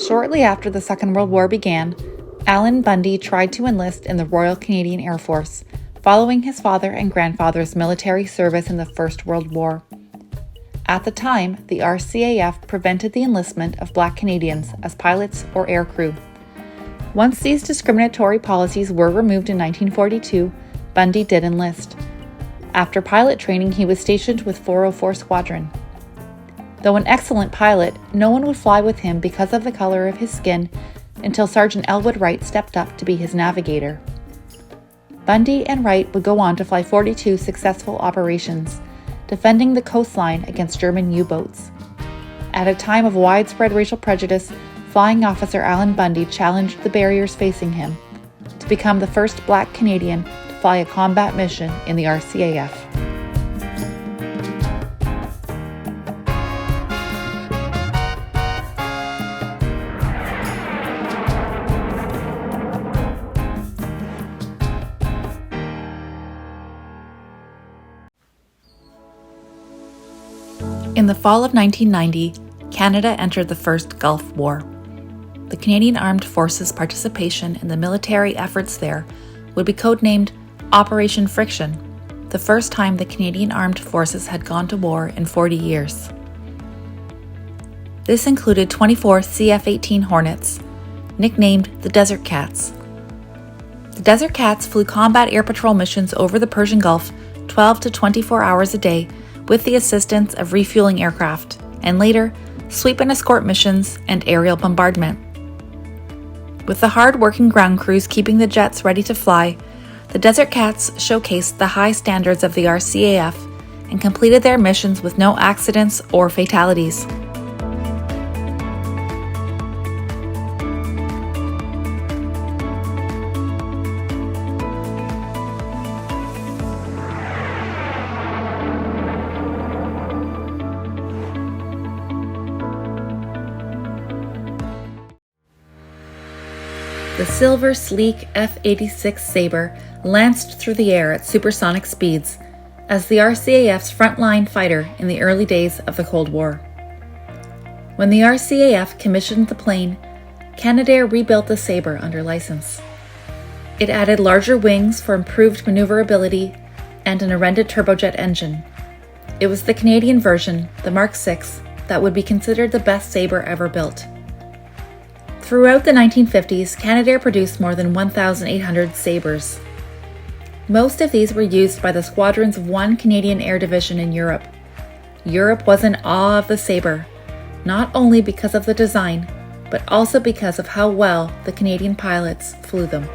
Shortly after the Second World War began, Allan Bundy tried to enlist in the Royal Canadian Air Force, following his father and grandfather's military service in the First World War. At the time, the RCAF prevented the enlistment of Black Canadians as pilots or aircrew. Once these discriminatory policies were removed in 1942, Bundy did enlist. After pilot training, he was stationed with 404 Squadron. Though an excellent pilot, no one would fly with him because of the color of his skin until Sergeant Elwood Wright stepped up to be his navigator. Bundy and Wright would go on to fly 42 successful operations, defending the coastline against German U-boats. At a time of widespread racial prejudice, Flying Officer Allan Bundy challenged the barriers facing him to become the first Black Canadian to fly a combat mission in the RCAF. In the fall of 1990, Canada entered the First Gulf War. The Canadian Armed Forces' participation in the military efforts there would be codenamed Operation Friction, the first time the Canadian Armed Forces had gone to war in 40 years. This included 24 CF-18 Hornets, nicknamed the Desert Cats. The Desert Cats flew combat air patrol missions over the Persian Gulf 12 to 24 hours a day with the assistance of refueling aircraft, and later, sweep and escort missions and aerial bombardment. With the hard-working ground crews keeping the jets ready to fly, the Desert Cats showcased the high standards of the RCAF and completed their missions with no accidents or fatalities. The silver, sleek F-86 Sabre lanced through the air at supersonic speeds as the RCAF's frontline fighter in the early days of the Cold War. When the RCAF commissioned the plane, Canadair rebuilt the Sabre under license. It added larger wings for improved maneuverability and an Arenda turbojet engine. It was the Canadian version, the Mark VI, that would be considered the best Sabre ever built. Throughout the 1950s, Canadair produced more than 1,800 Sabres. Most of these were used by the squadrons of 1 Canadian Air Division in Europe. Europe was in awe of the Sabre, not only because of the design, but also because of how well the Canadian pilots flew them.